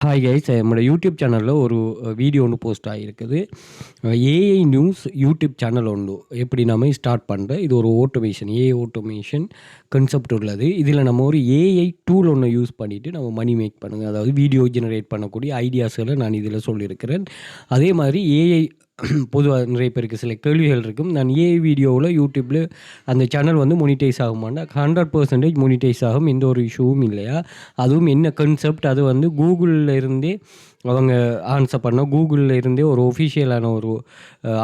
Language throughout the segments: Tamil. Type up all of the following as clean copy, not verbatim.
Hi guys! நம்மளோட யூடியூப் சேனல்ல ஒரு வீடியோ ஒண்ணு போஸ்ட் ஆகியிருக்குது. ஏஐ நியூஸ் யூடியூப் சேனல் ஒன்று எப்படி நம்ம ஸ்டார்ட் பண்ணுறது, இது ஒரு ஆட்டோமேஷன், ஏஐ ஆட்டோமேஷன் கான்செப்ட் உள்ளது. இதில் நம்ம ஒரு ஏஐ டூல் ஒன்று யூஸ் பண்ணிவிட்டு நம்ம மணி மேக் பண்ணுங்கள், அதாவது வீடியோ ஜெனரேட் பண்ணக்கூடிய ஐடியாஸ்களை நான் இதில் சொல்லியிருக்கிறேன். அதே மாதிரி ஏஐ பொதுவாக நிறைய பேருக்கு சில கேள்விகள் இருக்கும். நான் ஏஐ வீடியோவில் யூடியூப்பில் அந்த சேனல் வந்து மொனிடைஸ் ஆகுமான்னா 100% மொனிடைஸ் ஆகும், எந்த ஒரு இஷ்யூவும் இல்லையா. அதுவும் என்ன கான்செப்ட், அது வந்து கூகுளில் இருந்தே அவங்க ஆன்சர் பண்ணோம். கூகுளில் இருந்தே ஒரு ஒஃபிஷியலான ஒரு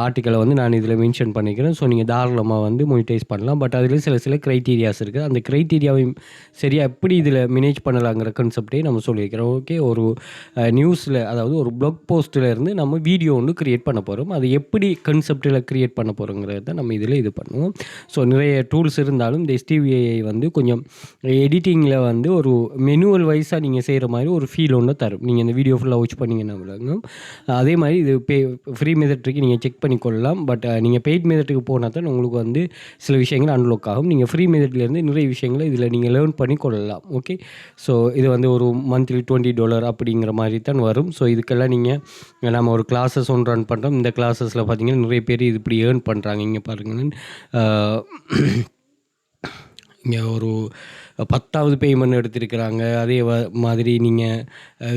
ஆர்டிக்கலை வந்து நான் இதில் மென்ஷன் பண்ணிக்கிறேன். ஸோ நீங்கள் தாராளமாக வந்து மொனிடைஸ் பண்ணலாம். பட் அதில் சில க்ரைட்டீரியாஸ் இருக்குது. அந்த க்ரைட்டீரியாவையும் சரியாக எப்படி இதில் மேனேஜ் பண்ணலாங்கிற கான்செப்டையும் நம்ம சொல்லியிருக்கிறோம். ஓகே, ஒரு நியூஸில், அதாவது ஒரு ப்ளாக் போஸ்ட்டில் இருந்து நம்ம வீடியோ ஒன்று க்ரியேட் பண்ண போகிறோம். அது எப்படி கான்செப்டில் க்ரியேட் பண்ண போகிறோங்கிறத தான் நம்ம இதில் இது பண்ணுவோம். ஸோ நிறைய டூல்ஸ் இருந்தாலும் இந்த STVAI வந்து கொஞ்சம் எடிட்டிங்கில் வந்து ஒரு மெனுவல் வைஸாக நீங்கள் செய்கிற மாதிரி ஒரு ஃபீல் ஒன்று தரும். நீங்கள் இந்த வீடியோ ஃபுல்லாக பண்ணிங்கன்னா விளங்கும். அதே மாதிரி இது ஃப்ரீ மெத்தட்ருக்கு நீங்கள் செக் பண்ணிக்கொள்ளலாம். பட் நீங்கள் பெய்ட் மெத்தட்டுக்கு போனால் தான் உங்களுக்கு வந்து சில விஷயங்கள் அன்லாக் ஆகும். நீங்கள் ஃப்ரீ மெத்தட்லேருந்து நிறைய விஷயங்களை இதில் நீங்கள் லேர்ன் பண்ணி கொள்ளலாம். ஓகே, ஸோ இது வந்து ஒரு மந்த்லி $20 அப்படிங்கிற மாதிரி தான் வரும். ஸோ இதுக்கெல்லாம் நீங்கள் நம்ம ஒரு கிளாஸஸ் ஒன்று ரன் பண்ணுறோம். இந்த கிளாஸஸில் பார்த்தீங்கன்னா நிறைய பேர் இது இப்படி ஏர்ன் பண்ணுறாங்க. இங்கே பாருங்கள், இங்கே ஒரு 10வது பேமெண்ட் எடுத்திருக்கிறாங்க. அதே மாதிரி நீங்கள்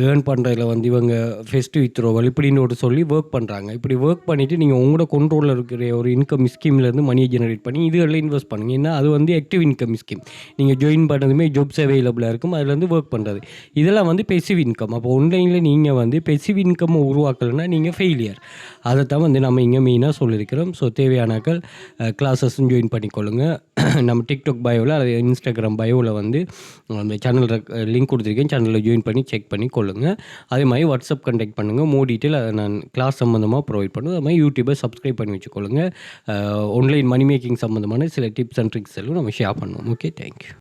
ஏர்ன் பண்ணுறதுல வந்து இவங்க ஃபெஸ்ட் வித்ரோவல் இப்படின்னு ஒரு சொல்லி ஒர்க் பண்ணுறாங்க. இப்படி ஒர்க் பண்ணிவிட்டு நீங்கள் உங்களோட கண்ட்ரோலில் இருக்கிற ஒரு இன்கம் ஸ்கீம்லேருந்து மணியை ஜெனரேட் பண்ணி இதுகளில் இன்வெஸ்ட் பண்ணுங்கள். ஏன்னா அது வந்து ஆக்டிவ் இன்கம் ஸ்கீம். நீங்கள் ஜாயின் பண்ணதுமே ஜாப்ஸ் அவைலபிளாக இருக்கும், அதுலேருந்து ஒர்க் பண்ணுறது. இதெல்லாம் வந்து பெசிவ் இன்கம். அப்போ ஆன்லைனில் நீங்கள் வந்து பெசிவ் இன்கம் உருவாக்கலைன்னா நீங்கள் ஃபெயிலியர். அதை தான் வந்து நம்ம இங்கே மெயினாக சொல்லியிருக்கிறோம். ஸோ தேவையானாக்கள் கிளாஸஸும் ஜாயின் பண்ணிக்கொள்ளுங்கள். நம்ம டிக்டாக் பயோவில் அல்லது இன்ஸ்டாகிராம் பயோவில் வந்து அந்த சேனலில் லிங்க் கொடுத்துருக்கேன். சேனலில் ஜாயின் பண்ணி செக் பண்ணி கொள்ளுங்கள். அதே மாதிரி வாட்ஸ்அப் கான்டாக்ட் பண்ணுங்கள். மோர் டீட்டெயில் அதை நான் கிளாஸ் சம்மந்தமாக ப்ரொவைட் பண்ணுவேன். அது மாதிரி யூடியூபை சப்ஸ்கிரைப் பண்ணி வச்சுக்கொள்ளுங்கள். ஆன்லைன் மணி மேக்கிங் சம்மந்தமான சில டிப்ஸ் அண்ட் ட்ரிக்ஸ் எல்லாம் நம்ம ஷேர் பண்ணுவோம். Okay, thank you.